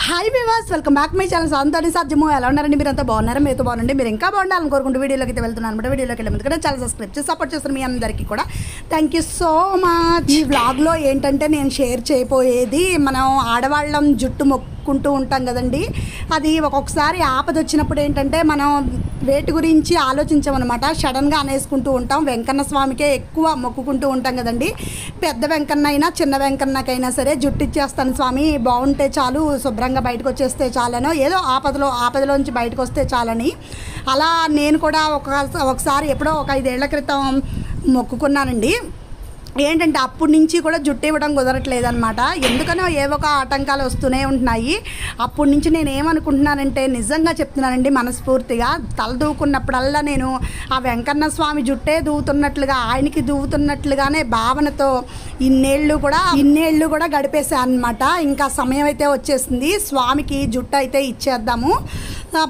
Hi viewers, welcome back my channel Santoshi సాధ్యము. ఎలా ఉన్నారండి? మీరు అంతా బాగున్నారా? మీతో బాగుండండి. మీరు ఇంకా బాగుండాలని కోరుకుంటూ వీడియోలోకి అయితే వెళ్తున్నాను అనమాట. వీడియోలోకి వెళ్ళే ముందు కూడా ఛానల్ సబ్స్క్రైబ్ చేసి సపోర్ట్ చేస్తున్న మీ అందరికీ కూడా థ్యాంక్ యూ సో మచ్. ఈ వ్లాగ్లో ఏంటంటే నేను షేర్ చేయబోయేది, మనం ఆడవాళ్ళం జుట్టు మొక్కుంటూ ఉంటాం కదండి. అది ఒక్కొక్కసారి ఆపద వచ్చినప్పుడు ఏంటంటే మనం వేటి గురించి ఆలోచించామన్నమాట. సడన్గా అనేసుకుంటూ ఉంటాం. వెంకన్న స్వామికే ఎక్కువ మొక్కుకుంటూ ఉంటాం కదండి. పెద్ద వెంకన్న అయినా చిన్న వెంకన్నకైనా సరే జుట్టు ఇచ్చేస్తాను స్వామి, బాగుంటే చాలు, శుభ్రంగా బయటకు వచ్చేస్తే చాలనో, ఏదో ఆపదలోంచి బయటకు వస్తే చాలని. అలా నేను కూడా ఒకసారి ఎప్పుడో ఒక 5 ఏళ్ల క్రితం మొక్కుకున్నానండి. ఏంటంటే అప్పటి నుంచి కూడా జుట్టు ఇవ్వడం కుదరట్లేదు అనమాట. ఎందుకనో ఏవో ఒక ఆటంకాలు వస్తూనే ఉంటున్నాయి. అప్పటి నుంచి నేను ఏమనుకుంటున్నానంటే, నిజంగా చెప్తున్నానండి మనస్ఫూర్తిగా, తల దూకున్నప్పుడల్లా నేను ఆ వెంకన్న స్వామి జుట్టే దూవుతున్నట్లుగా, ఆయనకి దూవుతున్నట్లుగానే భావనతో ఇన్నేళ్ళు కూడా గడిపేశాను అనమాట. ఇంకా సమయం అయితే వచ్చేసింది, స్వామికి జుట్టు అయితే ఇచ్చేద్దాము,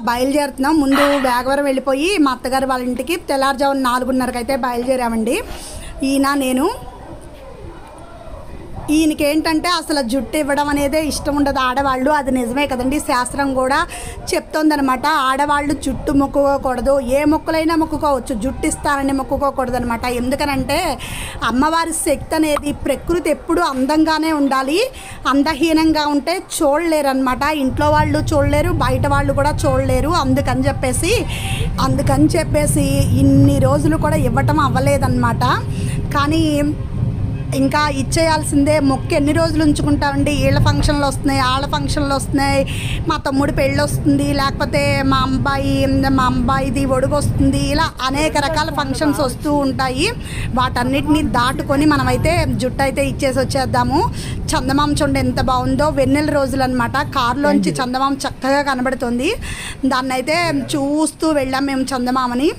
బయలుదేరుతున్నాం. ముందు వేగవరం వెళ్ళిపోయి మా అత్తగారు వాళ్ళ ఇంటికి తెల్లారుజామున 4:30కి అయితే బయలుదేరామండి. ఈయనకి ఏంటంటే అసలు జుట్టు ఇవ్వడం అనేదే ఇష్టం ఉండదు ఆడవాళ్ళు. అది నిజమే కదండి, శాస్త్రం కూడా చెప్తోందనమాట. ఆడవాళ్ళు జుట్టు మొక్కుకోకూడదు, ఏ మొక్కులైనా మొక్కుకోవచ్చు, జుట్టు ఇస్తానని మొక్కుకోకూడదు అనమాట. ఎందుకనంటే అమ్మవారి శక్తి అనేది, ప్రకృతి ఎప్పుడు అందంగానే ఉండాలి. అందహీనంగా ఉంటే చూడలేరు అనమాట. ఇంట్లో వాళ్ళు చూడలేరు, బయట వాళ్ళు కూడా చూడలేరు. అందుకని చెప్పేసి ఇన్ని రోజులు కూడా ఇవ్వటం అవ్వలేదన్నమాట. కానీ ఇంకా ఇచ్చేయాల్సిందే. మొక్కు ఎన్ని రోజులు ఉంచుకుంటామండి? వీళ్ళ ఫంక్షన్లు వస్తున్నాయి, వాళ్ళ ఫంక్షన్లు వస్తున్నాయి, మా తమ్ముడి పెళ్ళి వస్తుంది, లేకపోతే మా అబ్బాయిది ఒడుగు వస్తుంది, ఇలా అనేక రకాల ఫంక్షన్స్ వస్తూ ఉంటాయి. వాటన్నిటిని దాటుకొని మనమైతే జుట్టు అయితే ఇచ్చేసి వచ్చేద్దాము. చందమామ చూడండి ఎంత బాగుందో, వెన్నెల రోజులు అనమాట. కారులోంచి చందమామ చక్కగా కనబడుతుంది. దాన్ని అయితే చూస్తూ వెళ్ళాం మేము చందమామని.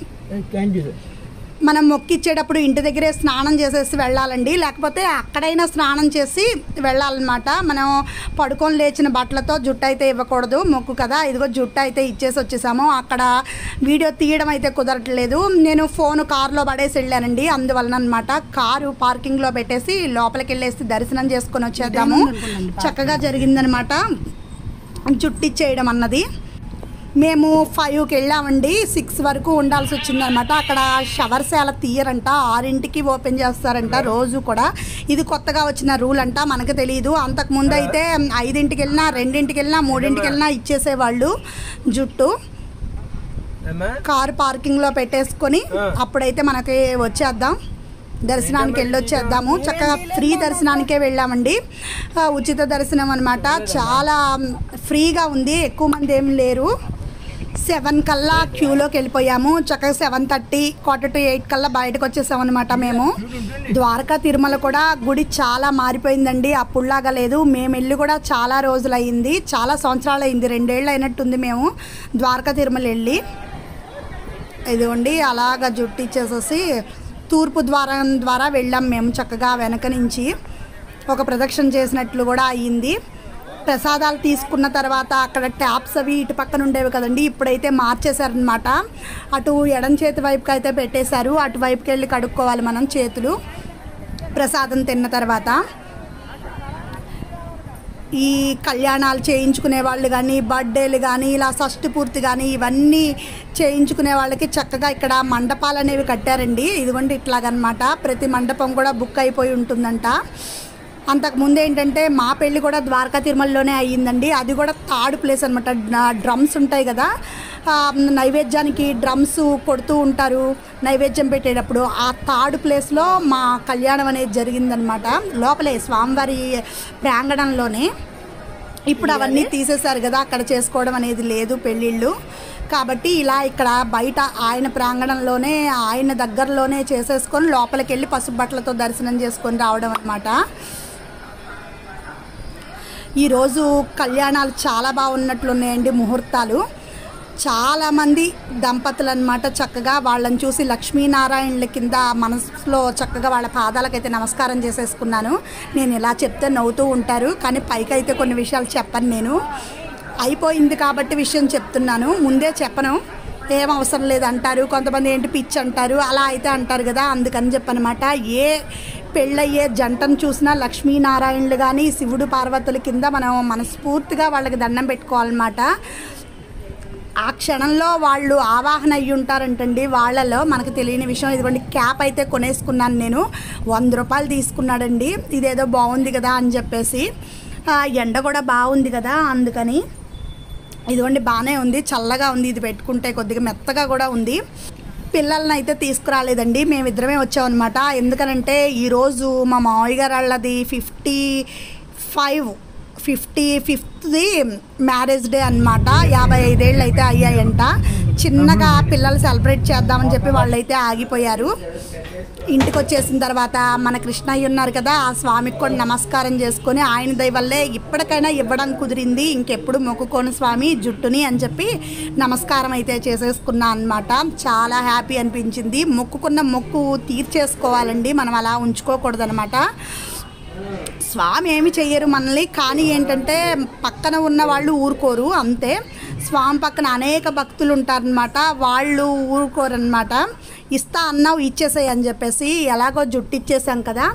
మనం మొక్కిచ్చేటప్పుడు ఇంటి దగ్గరే స్నానం చేసేసి వెళ్ళాలండి, లేకపోతే అక్కడైనా స్నానం చేసి వెళ్ళాలన్నమాట. మనం పడుకొని లేచిన బట్టలతో జుట్టు అయితే ఇవ్వకూడదు, మొక్కు కదా. ఇదిగో జుట్టు అయితే ఇచ్చేసి వచ్చేసాము. అక్కడ వీడియో తీయడం అయితే కుదరట్లేదు, నేను ఫోన్ కారులో పడేసి వెళ్ళానండి. అందువలన అనమాట కారు పార్కింగ్లో పెట్టేసి లోపలికి వెళ్ళేసి దర్శనం చేసుకొని వచ్చేద్దాము. చక్కగా జరిగిందనమాట జుట్టు ఇచ్చేయడం అన్నది. మేము 5కి వెళ్ళామండి, 6 వరకు ఉండాల్సి వచ్చిందనమాట. అక్కడ షవర్శాల తీయరంట, 6ంటికి ఓపెన్ చేస్తారంట రోజు కూడా. ఇది కొత్తగా వచ్చిన రూల్ అంట, మనకు తెలియదు. అంతకుముందు అయితే 5ంటికి వెళ్ళినా, 2ంటికి వెళ్ళినా, 3ంటికి వెళ్ళినా ఇచ్చేసేవాళ్ళు జుట్టు. కారు పార్కింగ్లో పెట్టేసుకొని అప్పుడైతే మనకి వచ్చేద్దాం, దర్శనానికి వెళ్ళొచ్చేద్దాము. చక్కగా ఫ్రీ దర్శనానికే వెళ్ళామండి, ఉచిత దర్శనం అనమాట. చాలా ఫ్రీగా ఉంది, ఎక్కువ మంది ఏం లేరు. 7 కల్లా క్యూలోకి వెళ్ళిపోయాము. చక్కగా 7:30, 7:45 కల్లా బయటకు వచ్చేసాం అనమాట మేము. ద్వారకా తిరుమల కూడా గుడి చాలా మారిపోయిందండి, అప్పుడులాగా లేదు. మేము వెళ్ళి కూడా చాలా రోజులు అయింది, చాలా సంవత్సరాలు అయింది, 2 ఏళ్ళు అయినట్టుంది మేము ద్వారకా తిరుమల వెళ్ళి. ఇదిగోండి అలాగా జుట్టు ఇచ్చేసేసి తూర్పు ద్వారం ద్వారా వెళ్ళాం మేము. చక్కగా వెనక నుంచి ఒక ప్రదక్షిణ చేసినట్లు కూడా అయ్యింది. ప్రసాదాలు తీసుకున్న తర్వాత అక్కడ ట్యాప్స్ అవి ఇటు పక్కన ఉండేవి కదండి, ఇప్పుడైతే మార్చేశారనమాట. అటు ఎడం చేతి వైపుకి అయితే పెట్టేశారు, అటువైపుకి వెళ్ళి కడుక్కోవాలి మనం చేతులు ప్రసాదం తిన్న తర్వాత. ఈ కళ్యాణాలు చేయించుకునే వాళ్ళు కానీ, బర్త్డేలు కానీ, ఇలా షష్ఠి పూర్తి కానీ ఇవన్నీ చేయించుకునే వాళ్ళకి చక్కగా ఇక్కడ మండపాలు అనేవి కట్టారండి. ఇదిగోండి ఇట్లాగనమాట. ప్రతి మండపం కూడా బుక్ అయిపోయి ఉంటుందంట. అంతకుముందు ఏంటంటే మా పెళ్ళి కూడా ద్వారకా తిరుమలలోనే అయ్యిందండి. అది కూడా థర్డ్ ప్లేస్ అనమాట. డ్రమ్స్ ఉంటాయి కదా, నైవేద్యానికి డ్రమ్స్ కొడుతూ ఉంటారు నైవేద్యం పెట్టేటప్పుడు. ఆ థర్డ్ ప్లేస్లో మా కళ్యాణం అనేది జరిగిందనమాట, లోపలే స్వామివారి ప్రాంగణంలోనే. ఇప్పుడు అవన్నీ తీసేశారు కదా, అక్కడ చేసుకోవడం అనేది లేదు పెళ్ళిళ్ళు. కాబట్టి ఇలా ఇక్కడ బయట ఆయన ప్రాంగణంలోనే, ఆయన దగ్గరలోనే చేసేసుకొని లోపలికి వెళ్ళి పసుపు బట్టలతో దర్శనం చేసుకొని రావడం అనమాట. ఈరోజు కళ్యాణాలు చాలా బాగున్నట్లున్నాయండి, ముహూర్తాలు. చాలామంది దంపతులు అనమాట. చక్కగా వాళ్ళని చూసి లక్ష్మీనారాయణుల కింద మనసులో చక్కగా వాళ్ళ పాదాలకైతే నమస్కారం చేసేసుకున్నాను. నేను ఇలా చెప్తే నవ్వుతూ ఉంటారు, కానీ పైకైతే కొన్ని విషయాలు చెప్పను నేను. అయిపోయింది కాబట్టి విషయం చెప్తున్నాను, ముందే చెప్పను. ఏం అవసరం లేదు అంటారు కొంతమంది, ఏంటి పిచ్చి అంటారు, అలా అయితే అంటారు కదా. అందుకని చెప్పనమాట, ఏ పెళ్ళయ్యే జంటను చూసినా లక్ష్మీనారాయణులు కానీ శివుడు పార్వతుల కింద మనం మనస్ఫూర్తిగా వాళ్ళకి దండం పెట్టుకోవాలన్నమాట. ఆ క్షణంలో వాళ్ళు ఆవాహన అయ్యి ఉంటారంటండి. వాళ్ళలో మనకు తెలియని విషయం. ఇదిగోండి క్యాప్ అయితే కొనేసుకున్నాను నేను. 100 రూపాయలు తీసుకున్నాడండి. ఇదేదో బాగుంది కదా అని చెప్పేసి. ఎండ కూడా బాగుంది కదా అందుకని. ఇదిగోండి బాగానే ఉంది, చల్లగా ఉంది. ఇది పెట్టుకుంటే కొద్దిగా మెత్తగా కూడా ఉంది. పిల్లల్ని అయితే తీసుకురాలేదండి, మేమిద్దరమే వచ్చామన్నమాట. ఎందుకనంటే ఈరోజు మా మామయ్య గారు వాళ్ళది 55th మ్యారేజ్ డే అనమాట. 55 ఏళ్ళు అయితే అయ్యాయంట. చిన్నగా పిల్లలు సెలబ్రేట్ చేద్దామని చెప్పి వాళ్ళైతే ఆగిపోయారు. ఇంటికి వచ్చేసిన తర్వాత మన కృష్ణయ్య ఉన్నారు కదా, ఆ స్వామికి కూడా నమస్కారం చేసుకొని ఆయన దయ వల్లే ఇప్పటికైనా ఇవ్వడం కుదిరింది, ఇంకెప్పుడు మొక్కుకోను స్వామి జుట్టుని అని చెప్పి నమస్కారం అయితే చేసేసుకున్నా అనమాట. చాలా హ్యాపీ అనిపించింది. మొక్కుకున్న మొక్కు తీర్చేసుకోవాలండి, మనం అలా ఉంచుకోకూడదు అనమాట. స్వామి ఏమి చెయ్యరు మనల్ని, కానీ ఏంటంటే పక్కన ఉన్న వాళ్ళు ఊరుకోరు అంతే. స్వామి పక్కన అనేక భక్తులు ఉంటారనమాట, వాళ్ళు ఊరుకోరనమాట. ఇస్తా అన్నావు ఇచ్చేసాయి అని చెప్పేసి. ఎలాగో జుట్టు ఇచ్చేసాం కదా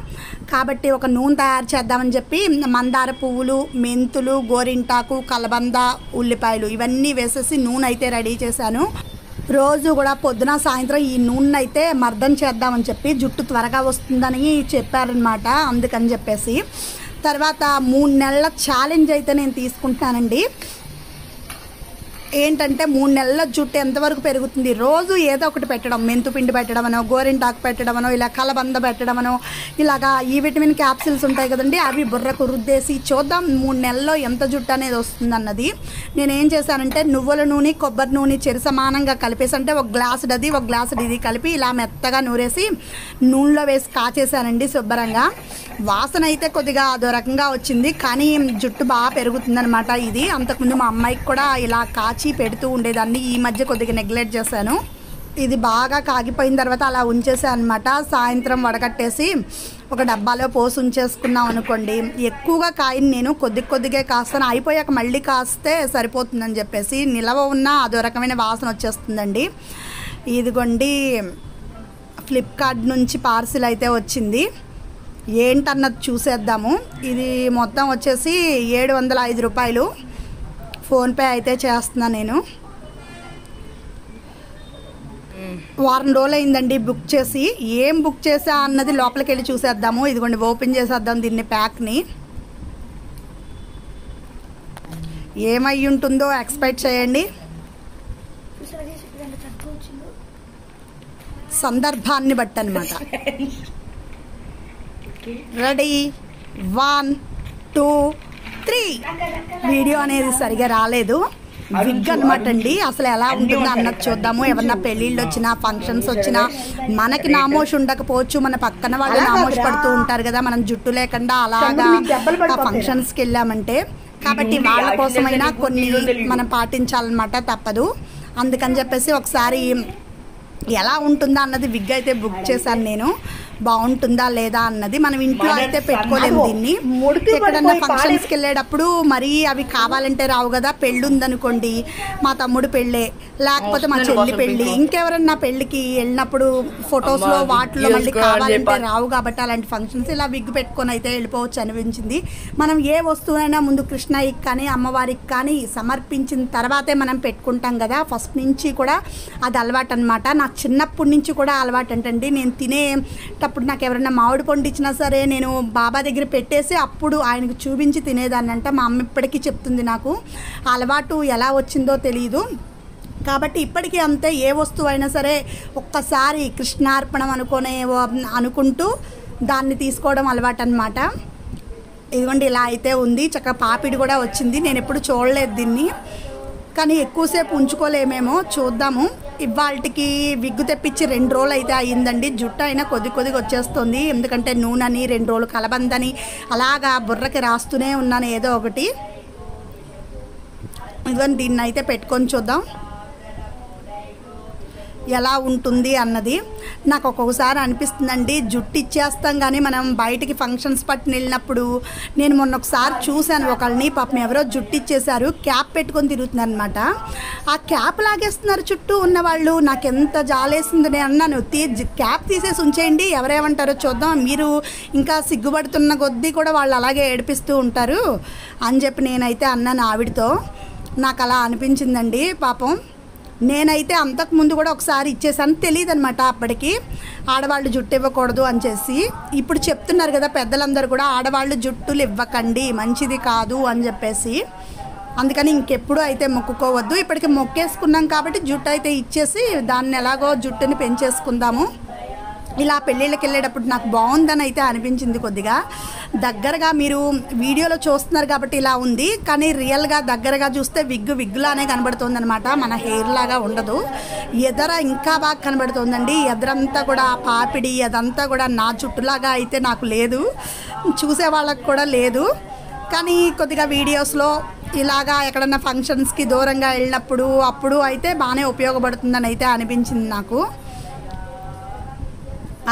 కాబట్టి ఒక నూనె తయారు చేద్దామని చెప్పి మందార పువ్వులు, మెంతులు, గోరింటాకు, కలబంద, ఉల్లిపాయలు ఇవన్నీ వేసేసి నూనె అయితే రెడీ చేశాను. రోజు కూడా పొద్దున సాయంత్రం ఈ నూనె అయితే మర్దన చేద్దామని చెప్పి, జుట్టు త్వరగా వస్తుందని చెప్పారనమాట. అందుకని చెప్పేసి తర్వాత 3 నెలల ఛాలెంజ్ అయితే నేను తీసుకుంటానండి. ఏంటంటే 3 నెలల జుట్టు ఎంతవరకు పెరుగుతుంది, రోజు ఏదో ఒకటి పెట్టడం, మెంతుపిండి పెట్టడమనో, గోరింటాకు పెట్టడమనో, ఇలా కలబంద పెట్టడమనో, ఇలాగా ఈ విటమిన్ క్యాప్సిల్స్ ఉంటాయి కదండి, అవి బుర్రకు రుద్దేసి చూద్దాం 3 నెలల్లో ఎంత జుట్టు అనేది వస్తుంది అన్నది. నేనేం చేశానంటే నువ్వుల నూనె, కొబ్బరి నూనె చెరి సమానంగా కలిపేసి, అంటే ఒక గ్లాసుడు అది ఒక గ్లాసుడు ఇది కలిపి ఇలా మెత్తగా నూరేసి నూనెలో వేసి కాచేసానండి శుభ్రంగా. వాసన అయితే కొద్దిగా అదో రకంగా వచ్చింది, కానీ జుట్టు బాగా పెరుగుతుందనమాట. ఇది అంతకుముందు మా అమ్మాయికి కూడా ఇలా కాచి పెడుతూ ఉండేదాన్ని, ఈ మధ్య కొద్దిగా నెగ్లెక్ట్ చేశాను. ఇది బాగా కాగిపోయిన తర్వాత అలా ఉంచేసాను అనమాట. సాయంత్రం వడకట్టేసి ఒక డబ్బాలో పోసి ఉంచేసుకున్నాం అనుకోండి. ఎక్కువగా కాయని నేను కొద్దిగా కాస్తాను, అయిపోయాక మళ్ళీ కాస్తే సరిపోతుందని చెప్పేసి. నిలవ ఉన్న అదో రకమైన వాసన వచ్చేస్తుందండి. ఇదిగోండి ఫ్లిప్కార్ట్ నుంచి పార్సిల్ అయితే వచ్చింది, ఏంటన్నది చూసేద్దాము. ఇది మొత్తం వచ్చేసి 705 రూపాయలు. ఫోన్పే అయితే చేస్తున్నాను నేను. వారం రోజులు అయిందండి బుక్ చేసి. ఏం బుక్ చేసా అన్నది లోపలికి వెళ్ళి చూసేద్దాము. ఇదిగోండి ఓపెన్ చేసేద్దాం దీన్ని, ప్యాక్ని. ఏమై ఉంటుందో ఎక్స్పెక్ట్ చేయండి. సందర్భాన్ని బట్టి అనమాట. రెడీ 1 2 3. వీడియో అనేది సరిగా రాలేదు, విగ్ అనమాట అండి. అసలు ఎలా ఉంటుందో అన్నది చూద్దాము. ఏమన్నా పెళ్ళిళ్ళు వచ్చినా, ఫంక్షన్స్ వచ్చినా, మనకి నామోషి ఉండకపోవచ్చు, మన పక్కన వాళ్ళు నామోషి పడుతూ ఉంటారు కదా మనం జుట్టు లేకుండా అలాగా ఫంక్షన్స్కి వెళ్ళామంటే. కాబట్టి వాళ్ళ కోసమైనా కొన్ని మనం పాటించాలన్నమాట, తప్పదు. అందుకని చెప్పేసి ఒకసారి ఎలా ఉంటుందా అన్నది విగ్ అయితే బుక్ చేశాను నేను. బాగుంటుందా లేదా అన్నది. మనం ఇంట్లో అయితే పెట్టుకోలేము దీన్ని. ఎక్కడన్నా ఫంక్షన్స్కి వెళ్ళేటప్పుడు మరి అవి కావాలంటే రావు కదా. పెళ్ళి ఉందనుకోండి, మా తమ్ముడు పెళ్ళే, లేకపోతే మా చెల్లి పెళ్ళి, ఇంకెవరన్నా పెళ్ళికి వెళ్ళినప్పుడు ఫొటోస్లో వాటిలో మళ్ళీ కావాలంటే రావు. కాబట్టి అలాంటి ఫంక్షన్స్ ఇలా విగ్ పెట్టుకొని అయితే వెళ్ళిపోవచ్చు అనిపించింది. మనం ఏ వస్తువునైనా ముందు కృష్ణయ్యకి కానీ అమ్మవారికి కానీ సమర్పించిన తర్వాతే మనం పెట్టుకుంటాం కదా. ఫస్ట్ నుంచి కూడా అది అలవాటు అనమాట. నాకు చిన్నప్పటి నుంచి కూడా అలవాటు అంటండి. నేను తినేటప్పుడు నాకు ఎవరైనా మామిడి పండు ఇచ్చినా సరే నేను బాబా దగ్గర పెట్టేసి అప్పుడు ఆయనకు చూపించి తినేదాన్ని అంట. మా అమ్మ ఇప్పటికీ చెప్తుంది నాకు. అలవాటు ఎలా వచ్చిందో తెలియదు. కాబట్టి ఇప్పటికీ అంతే, ఏ వస్తువు అయినా సరే ఒక్కసారి కృష్ణార్పణం అనుకుంటూ దాన్ని తీసుకోవడం అలవాటు అనమాట. ఇదిగోండి ఇలా అయితే ఉంది. చక్కగా పాపిడి కూడా వచ్చింది. నేను ఎప్పుడు చూడలేదు దీన్ని, కానీ ఎక్కువసేపు ఉంచుకోలేమేమో, చూద్దాము. ఇవాళకి విగ్గు తెప్పించి 2 రోజులు అయితే అయ్యిందండి. జుట్టు అయినా కొద్దిగా వచ్చేస్తుంది, ఎందుకంటే నూనెని 2 రోజులు కలబందని అలాగా బుర్రకి రాస్తూనే ఉన్నాను ఏదో ఒకటి. ఇదిగోని దీన్ని అయితే పెట్టుకొని చూద్దాం. ఎలా ఉంటుంది అన్నది. నాకు ఒక్కొక్కసారి అనిపిస్తుందండి, జుట్టు ఇచ్చేస్తాం కానీ మనం బయటికి ఫంక్షన్స్ పట్టుని వెళ్ళినప్పుడు, నేను మొన్న ఒకసారి చూశాను ఒకళ్ళని, పాపం ఎవరో జుట్టు ఇచ్చేశారు, క్యాప్ పెట్టుకొని తిరుగుతున్నారు అనమాట. ఆ క్యాప్ లాగేస్తున్నారు చుట్టూ ఉన్నవాళ్ళు. నాకు ఎంత జాలేసింది. నేను అన్నాను, క్యాప్ తీసేసి ఉంచేయండి, ఎవరేమంటారో చూద్దాం, మీరు ఇంకా సిగ్గుపడుతున్న కొద్దీ కూడా వాళ్ళు అలాగే ఏడిపిస్తూ ఉంటారు అని చెప్పి నేనైతే అన్నాను ఆవిడతో. నాకు అలా అనిపించిందండి. పాపం నేనైతే అంతకుముందు కూడా ఒకసారి ఇచ్చేసాను, తెలియదు అనమాట అప్పటికి ఆడవాళ్ళు జుట్టు ఇవ్వకూడదు అని చేసి. ఇప్పుడు చెప్తున్నారు కదా పెద్దలందరూ కూడా, ఆడవాళ్ళు జుట్టులు ఇవ్వకండి, మంచిది కాదు అని చెప్పేసి. అందుకని ఇంకెప్పుడు అయితే మొక్కుకోవద్దు. ఇప్పటికి మొక్కేసుకున్నాం కాబట్టి జుట్టు అయితే ఇచ్చేసి దాన్ని ఎలాగో జుట్టుని పెంచేసుకుందాము. ఇలా పెళ్ళిళ్ళకి వెళ్ళేటప్పుడు నాకు బాగుందని అయితే అనిపించింది. కొద్దిగా దగ్గరగా మీరు వీడియోలో చూస్తున్నారు కాబట్టి ఇలా ఉంది, కానీ రియల్గా దగ్గరగా చూస్తే విగ్గులానే కనబడుతుంది అనమాట, మన హెయిర్ లాగా ఉండదు. ఎదర ఇంకా బాగా కనబడుతుందండి. ఎదరంతా కూడా పాపిడి అదంతా కూడా నా జుట్టులాగా అయితే నాకు లేదు, చూసే వాళ్ళకు కూడా లేదు. కానీ కొద్దిగా వీడియోస్లో ఇలాగా ఎక్కడన్నా ఫంక్షన్స్కి దూరంగా వెళ్ళినప్పుడు అప్పుడు అయితే బాగానే ఉపయోగపడుతుందని అయితే అనిపించింది నాకు.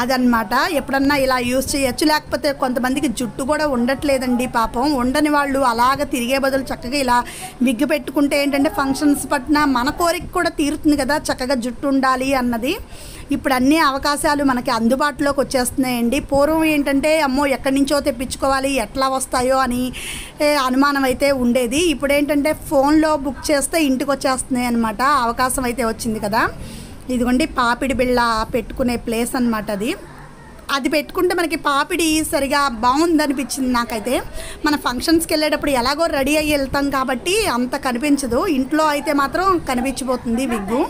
అదనమాట, ఎప్పుడన్నా ఇలా యూజ్ చేయొచ్చు. లేకపోతే కొంతమందికి జుట్టు కూడా ఉండట్లేదండి పాపం, ఉండని వాళ్ళు అలాగ తిరిగే బదులు చక్కగా ఇలా విగ్గు పెట్టుకుంటే ఏంటంటే ఫంక్షన్స్ పట్టిన మన కోరిక కూడా తీరుతుంది కదా, చక్కగా జుట్టు ఉండాలి అన్నది. ఇప్పుడు అన్ని అవకాశాలు మనకి అందుబాటులోకి వచ్చేస్తున్నాయండి. పూర్వం ఏంటంటే అమ్మో ఎక్కడి నుంచో తెప్పించుకోవాలి, ఎట్లా వస్తాయో అని అనుమానం అయితే ఉండేది. ఇప్పుడు ఏంటంటే ఫోన్లో బుక్ చేస్తే ఇంటికి వచ్చేస్తున్నాయి అనమాట, అవకాశం అయితే వచ్చింది కదా. ఇదిగోండి పాపిడి బిళ్ళ పెట్టుకునే ప్లేస్ అనమాట అది పెట్టుకుంటే మనకి పాపిడి సరిగా బాగుందనిపించింది నాకైతే. మన ఫంక్షన్స్కి వెళ్ళేటప్పుడు ఎలాగో రెడీ అయ్యి వెళ్తాం కాబట్టి అంత కనిపించదు, ఇంట్లో అయితే మాత్రం కనిపించిపోతుంది విగ్గు.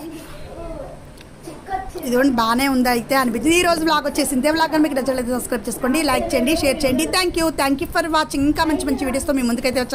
ఇదిగోండి బాగానే ఉంది అయితే అనిపించింది. ఈరోజు బ్లాగ్ వచ్చేసింది. బ్లాగ్ మీకు నచ్చలేదు సబ్స్క్రైబ్ చేసుకోండి, లైక్ చేయండి, షేర్ చేయండి. Thank you for watching. ఇంకా మంచి వీడియోస్తో మీ ముందుకైతే